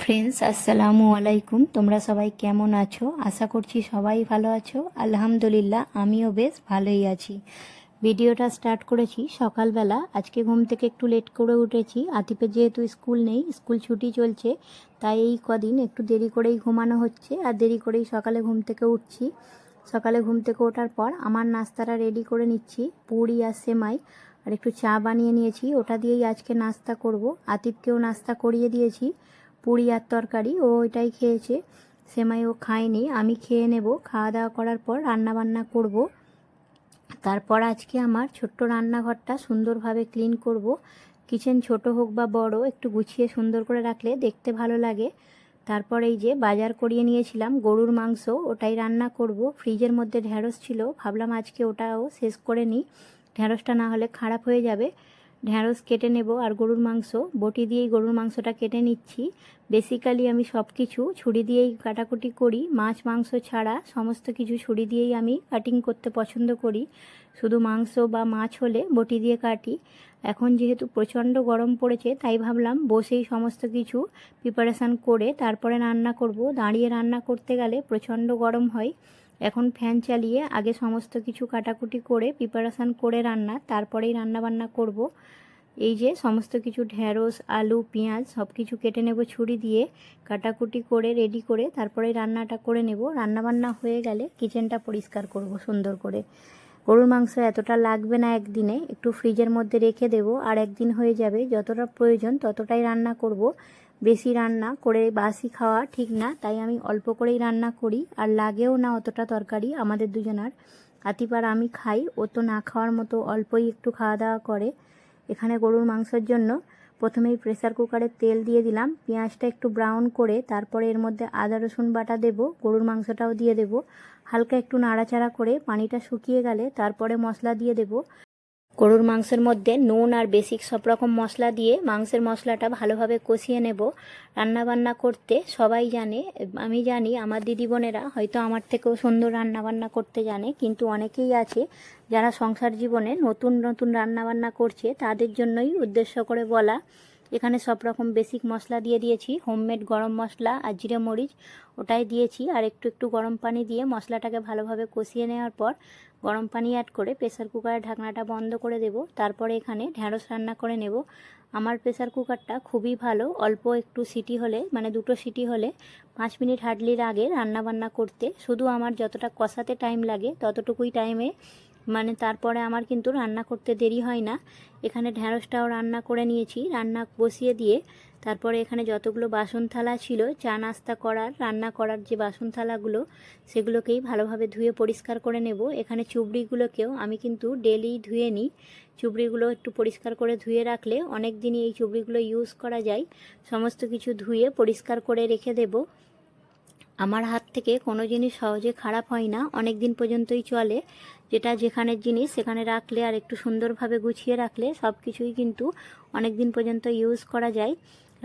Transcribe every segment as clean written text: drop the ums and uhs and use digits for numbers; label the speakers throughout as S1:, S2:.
S1: Friends, আসসালামু আলাইকুম। তোমরা সবাই কেমন আছো? আশা করছি সবাই ভালো আছো। আলহামদুলিল্লাহ, আমিও বেশ ভালোই আছি। ভিডিওটা স্টার্ট করেছি সকালবেলা। আজকে ঘুম থেকে একটু লেট করে উঠেছি। আতিফের যেহেতু স্কুল নেই, স্কুল ছুটি চলছে, তাই এই কদিন একটু দেরি করেই ঘুমানো হচ্ছে আর দেরি করেই সকালে ঘুম থেকে উঠছি। সকালে ঘুম থেকে ওঠার পর আমার নাস্তাটা রেডি করে নিচ্ছি। পুরি আর সেমাই আর একটু চা বানিয়ে নিয়েছি, ওটা দিয়েই আজকে নাস্তা করব। আতিফকেও নাস্তা করিয়ে দিয়েছি, পুরি আর তরকারি, ও ওইটাই খেয়েছে। সেমাই ও খায়নি, আমি খেয়ে নেব। খাওয়া দাওয়া করার পর রান্না বান্না করব। তারপর আজকে আমার ছোট্ট রান্নাঘরটা সুন্দরভাবে ক্লিন করব। কিচেন ছোট হোক বা বড়, একটু গুছিয়ে সুন্দর করে রাখলে দেখতে ভালো লাগে। তারপর এই যে বাজার করিয়ে নিয়েছিলাম গরুর মাংস, ওটাই রান্না করব। ফ্রিজের মধ্যে ঢ্যাঁড়স ছিল, ভাবলাম আজকে ওটাও শেষ করে নিই, ঢ্যাঁড়সটা না হলে খারাপ হয়ে যাবে। ঢ্যাঁড়স কেটে নেব আর গরুর মাংস বটি দিয়েই গরুর মাংসটা কেটে নিচ্ছি। বেসিক্যালি আমি সব কিছু ছুরি দিয়েই কাটাকুটি করি, মাছ মাংস ছাড়া সমস্ত কিছু ছুরি দিয়েই আমি কাটিং করতে পছন্দ করি। শুধু মাংস বা মাছ হলে বটি দিয়ে কাটি। এখন যেহেতু প্রচণ্ড গরম পড়েছে, তাই ভাবলাম বসেই সমস্ত কিছু প্রিপারেশান করে তারপরে রান্না করব। দাঁড়িয়ে রান্না করতে গেলে প্রচণ্ড গরম হয়। এখন ফ্যান চালিয়ে আগে সমস্ত কিছু কাটাকুটি করে প্রিপারেশান করে তারপরেই রান্না বান্না করব। এই যে সমস্ত কিছু ঢ্যাঁড়স, আলু, পেঁয়াজ সব কিছু কেটে নেব ছুরি দিয়ে, কাটাকুটি করে রেডি করে তারপরে রান্নাটা করে নেব। রান্নাবান্না হয়ে গেলে কিচেনটা পরিষ্কার করব সুন্দর করে। গরুর মাংস এতটা লাগবে না, একদিনে একটু ফ্রিজের মধ্যে রেখে দেব, আর একদিন হয়ে যাবে। যতটা প্রয়োজন ততটাই রান্না করব। বেশি রান্না করে বাসি খাওয়া ঠিক না, তাই আমি অল্প করেই রান্না করি, আর লাগেও না অতটা তরকারি আমাদের দুজনার। আতিফ আর আমি খাই, ও তো না খাওয়ার মতো অল্পই একটু খাওয়া দাওয়া করে। এখানে গরুর মাংসের জন্য প্রথমেই প্রেসার কুকারে তেল দিয়ে দিলাম, পেঁয়াজটা একটু ব্রাউন করে তারপরে এর মধ্যে আদা রসুন বাটা দেব, গরুর মাংসটাও দিয়ে দেব। হালকা একটু নাড়াচাড়া করে পানিটা শুকিয়ে গেলে তারপরে মশলা দিয়ে দেব। গরুর মাংসের মধ্যে নুন আর বেসিক সব রকম মশলা দিয়ে মাংসের মশলাটা ভালোভাবে কষিয়ে নেব। রান্নাবান্না করতে সবাই জানে, আমি জানি আমার দিদি বোনেরা হয়তো আমার থেকেও সুন্দর রান্নাবান্না করতে জানে, কিন্তু অনেকেই আছে যারা সংসার জীবনে নতুন নতুন রান্নাবান্না করছে, তাদের জন্যই উদ্দেশ্য করে বলা। এখানে সব রকম বেসিক মশলা দিয়ে দিয়েছি, হোমমেড গরম মশলা আর জিরে মরিচ ওটাই দিয়েছি, আর একটু একটু গরম পানি দিয়ে মশলাটাকে ভালোভাবে কষিয়ে নেওয়ার পর গরম পানি অ্যাড করে প্রেসার কুকারের ঢাকনাটা বন্ধ করে দেব। তারপরে এখানে ঢ্যাঁড়স রান্না করে নেব। আমার প্রেসার কুকারটা খুবই ভালো, অল্প একটু সিটি হলে, মানে দুটো সিটি হলে 5 মিনিট হার্ডলি লাগে রান্নাবান্না করতে। শুধু আমার যতটা কষাতে টাইম লাগে ততটুকুই টাইমে, মানে তারপরে আমার কিন্তু রান্না করতে দেরি হয় না। এখানে ঢ্যাঁড়সটাও রান্না করে নিয়েছি, রান্না বসিয়ে দিয়ে তারপরে এখানে যতগুলো বাসন থালা ছিল চা নাস্তা করার, রান্না করার যে বাসন থালাগুলো, সেগুলোকেই ভালোভাবে ধুয়ে পরিষ্কার করে নেব। এখানে চুবড়িগুলোকেও আমি কিন্তু ডেলি ধুয়ে নিই। চুবড়িগুলো একটু পরিষ্কার করে ধুয়ে রাখলে অনেক দিনই এই চুবড়িগুলো ইউজ করা যায়। সমস্ত কিছু ধুয়ে পরিষ্কার করে রেখে দেব। আমার হাত থেকে কোনো জিনিস সহজে খারাপ হয় না, অনেক দিন পর্যন্তই চলে। যেটা যেখানের জিনিস সেখানে রাখলে আর একটু সুন্দরভাবে গুছিয়ে রাখলে সব কিছুই কিন্তু অনেক দিন পর্যন্ত ইউজ করা যায়।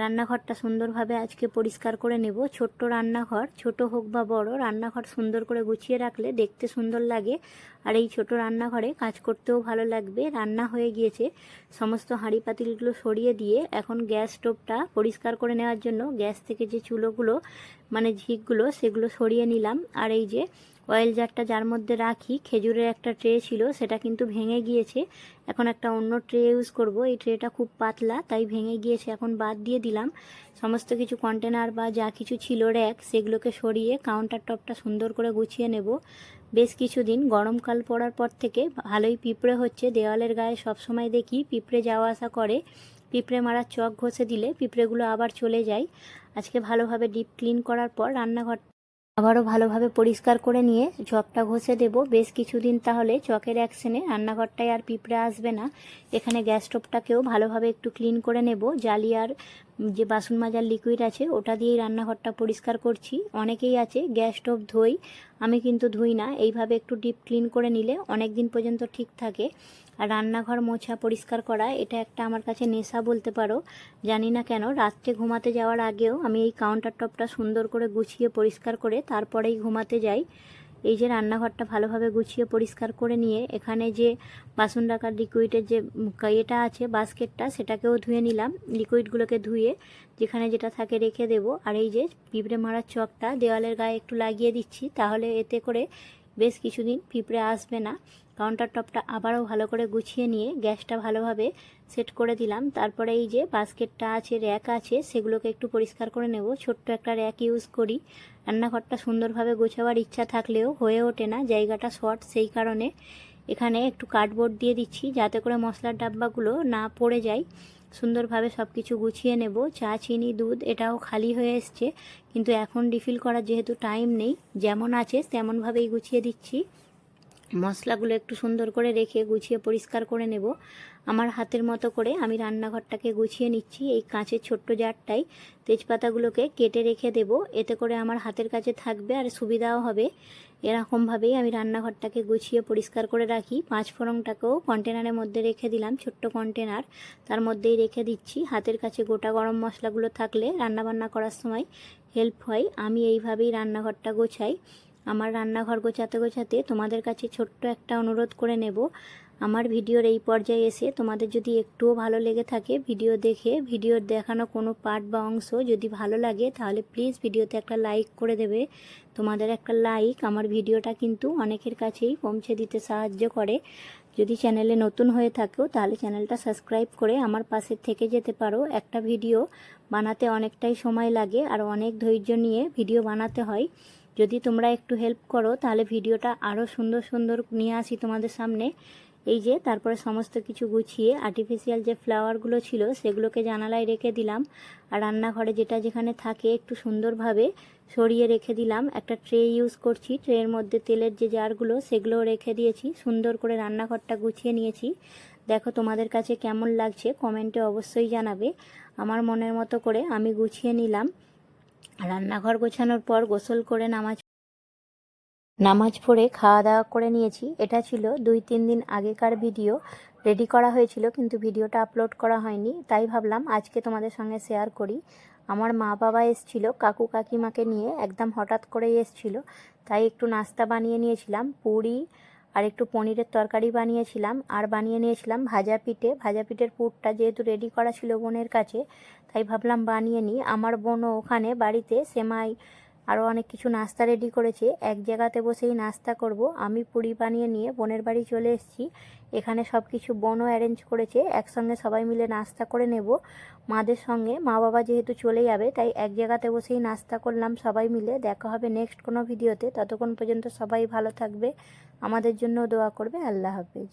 S1: রান্নাঘরটা সুন্দরভাবে আজকে পরিষ্কার করে নেব। ছোট্ট রান্নাঘর, ছোট হোক বা বড়, রান্নাঘর সুন্দর করে গুছিয়ে রাখলে দেখতে সুন্দর লাগে, আর এই ছোট রান্নাঘরে কাজ করতেও ভালো লাগবে। রান্না হয়ে গিয়েছে, সমস্ত হাঁড়ি পাতিলগুলো সরিয়ে দিয়ে এখন গ্যাস স্টোভটা পরিষ্কার করে নেওয়ার জন্য গ্যাস থেকে যে চুলোগুলো, মানে ঝিকগুলো, সেগুলো সরিয়ে নিলাম। আর এই যে অয়েল জারটা যার মধ্যে রাখি, খেজুরের একটা ট্রে ছিল, সেটা কিন্তু ভেঙে গিয়েছে। এখন একটা অন্য ট্রে ইউজ করব। এই ট্রেটা খুব পাতলা, তাই ভেঙে গিয়েছে, এখন বাদ দিয়ে দিলাম। সমস্ত কিছু কন্টেনার বা যা কিছু ছিল র্যাক, সেগুলোকে সরিয়ে কাউন্টার টপটা সুন্দর করে গুছিয়ে নেব। বেশ কিছুদিন গরমকাল পড়ার পর থেকে ভালোই পিঁপড়ে হচ্ছে, দেওয়ালের গায়ে সব সময় দেখি পিঁপড়ে যাওয়া আসা করে। পিঁপড়ে মারার চক ঘষে দিলে পিঁপড়েগুলো আবার চলে যায়। আজকে ভালোভাবে ডিপ ক্লিন করার পর রান্নাঘর আবারও ভালোভাবে পরিষ্কার করে নিয়ে চকটা ঘষে দেব। বেশ কিছুদিন তাহলে চকের অ্যাকশনে রান্নাঘরটায় আর পিঁপড়ে আসবে না। এখানে গ্যাস স্টোভটাকেও ভালোভাবে একটু ক্লিন করে নেব। জালি আর যে বাসন মাজার লিকুইড আছে ওটা দিয়েই রান্নাঘরটা পরিষ্কার করছি। অনেকেই আছে গ্যাস স্টোভ ধুই, আমি কিন্তু ধুই না। এইভাবে একটু ডিপ ক্লিন করে নিলে অনেক দিন পর্যন্ত ঠিক থাকে। আর রান্নাঘর মোছা পরিষ্কার করা এটা একটা আমার কাছে নেশা বলতে পারো। জানি না কেন রাত্রে ঘুমাতে যাওয়ার আগেও আমি এই কাউন্টার টপটা সুন্দর করে গুছিয়ে পরিষ্কার করে তারপরেই ঘুমাতে যাই। এই যে রান্নাঘরটা ভালোভাবে গুছিয়ে পরিষ্কার করে নিয়ে এখানে যে বাসন রাখার লিকুইডের যে এটা আছে বাস্কেটটা, সেটাকেও ধুয়ে নিলাম। লিকুইডগুলোকে ধুয়ে যেখানে যেটা থাকে রেখে দেব। আর এই যে পিঁপড়ে মারার চকটা দেওয়ালের গায়ে একটু লাগিয়ে দিচ্ছি, তাহলে এতে করে বেশ কিছুদিন পিঁপড়ে আসবে না। কাউন্টার টপটা আবারও ভালো করে গুছিয়ে নিয়ে গ্যাসটা ভালোভাবে সেট করে দিলাম। তারপরে এই যে বাস্কেটটা আছে, র্যাক আছে, সেগুলোকে একটু পরিষ্কার করে নেব। ছোট্ট একটা র্যাক ইউজ করি। রান্নাঘরটা সুন্দরভাবে গোছাবার ইচ্ছা থাকলেও হয়ে ওঠে না, জায়গাটা শর্ট, সেই কারণে এখানে একটু কার্ডবোর্ড দিয়ে দিচ্ছি যাতে করে মশলার ডাব্বাগুলো না পড়ে যায়। সুন্দরভাবে সব কিছু গুছিয়ে নেব। চা, চিনি, দুধ এটাও খালি হয়ে এসছে, কিন্তু এখন রিফিল করার যেহেতু টাইম নেই, যেমন আছে তেমনভাবেই গুছিয়ে দিচ্ছি। মশলাগুলো একটু সুন্দর করে রেখে গুছিয়ে পরিষ্কার করে নেব। আমার হাতের মতো করে আমি রান্নাঘরটাকে গুছিয়ে নিচ্ছি। এই কাঁচের ছোট্ট জারটাই তেজপাতাগুলোকে কেটে রেখে দেব, এতে করে আমার হাতের কাছে থাকবে আর সুবিধাও হবে। এরকমভাবেই আমি রান্নাঘরটাকে গুছিয়ে পরিষ্কার করে রাখি। পাঁচফোড়নটাকেও কন্টেনারের মধ্যে রেখে দিলাম, ছোট্ট কন্টেনার, তার মধ্যেই রেখে দিচ্ছি। হাতের কাছে গোটা গরম মশলাগুলো থাকলে রান্নাবান্না করার সময় হেল্প হয়। আমি এইভাবেই রান্নাঘরটা গোছাই। আমার রান্নাঘর গোছাতে গোছাতে তোমাদের কাছে ছোট্ট একটা অনুরোধ করে নেব। আমার ভিডিওর এই পর্যায়ে এসে তোমাদের যদি একটুও ভালো লেগে থাকে, ভিডিও দেখে ভিডিওর দেখানো কোনো পার্ট বা অংশ যদি ভালো লাগে, তাহলে প্লিজ ভিডিওতে একটা লাইক করে দেবে। তোমাদের একটা লাইক আমার ভিডিওটা কিন্তু অনেকের কাছেই পৌঁছে দিতে সাহায্য করে। যদি চ্যানেলে নতুন হয়ে থাকো তাহলে চ্যানেলটা সাবস্ক্রাইব করে আমার পাশে থেকে যেতে পারো। একটা ভিডিও বানাতে অনেকটাই সময় লাগে আর অনেক ধৈর্য নিয়ে ভিডিও বানাতে হয়। যদি তোমরা একটু হেল্প করো তাহলে ভিডিওটা আরও সুন্দর সুন্দর নিয়ে আসি তোমাদের সামনে। এই যে তারপরে সমস্ত কিছু গুছিয়ে আর্টিফিশিয়াল যে ফ্লাওয়ারগুলো ছিল সেগুলোকে জানালায় রেখে দিলাম। আর রান্নাঘরে যেটা যেখানে থাকে একটু সুন্দরভাবে সরিয়ে রেখে দিলাম। একটা ট্রে ইউজ করছি, ট্রের মধ্যে তেলের যে জারগুলো সেগুলোও রেখে দিয়েছি। সুন্দর করে রান্নাঘরটা গুছিয়ে নিয়েছি। দেখো তোমাদের কাছে কেমন লাগছে কমেন্টে অবশ্যই জানাবে। আমার মনের মতো করে আমি গুছিয়ে নিলাম। রান্নাঘর গোছানোর পর গোসল করে নামাজ পড়ে খাওয়া দাওয়া করে নিয়েছি। এটা ছিল 2-3 দিন আগেকার ভিডিও, রেডি করা হয়েছিল কিন্তু ভিডিওটা আপলোড করা হয়নি, তাই ভাবলাম আজকে তোমাদের সঙ্গে শেয়ার করি। আমার মা বাবা এসেছিল কাকু কাকিমাকে নিয়ে, একদম হঠাৎ করেই এসেছিল, তাই একটু নাস্তা বানিয়ে নিয়েছিলাম। পুরি আর একটু পনিরের তরকারি বানিয়েছিলাম, আর বানিয়ে নিয়েছিলাম ভাজা পিঠে। ভাজা পিঠের পুরটা যেহেতু রেডি করা ছিল বোনের কাছে, তাই ভাবলাম বানিয়ে নিই। আমার বোনও ওখানে বাড়িতে সেমাই আরও অনেক কিছু নাস্তা রেডি করেছে, এক জায়গাতে বসেই নাস্তা করব। আমি পুরি বানিয়ে নিয়ে বোনের বাড়ি চলে এসেছি। এখানে সব কিছু বোনও অ্যারেঞ্জ করেছে, একসঙ্গে সবাই মিলে নাস্তা করে নেব মাদের সঙ্গে। মা বাবা যেহেতু চলে যাবে তাই এক জায়গাতে বসেই নাস্তা করলাম সবাই মিলে। দেখা হবে নেক্সট কোনো ভিডিওতে, ততক্ষণ পর্যন্ত সবাই ভালো থাকবে, আমাদের জন্য দোয়া করবে। আল্লাহ হাফেজ।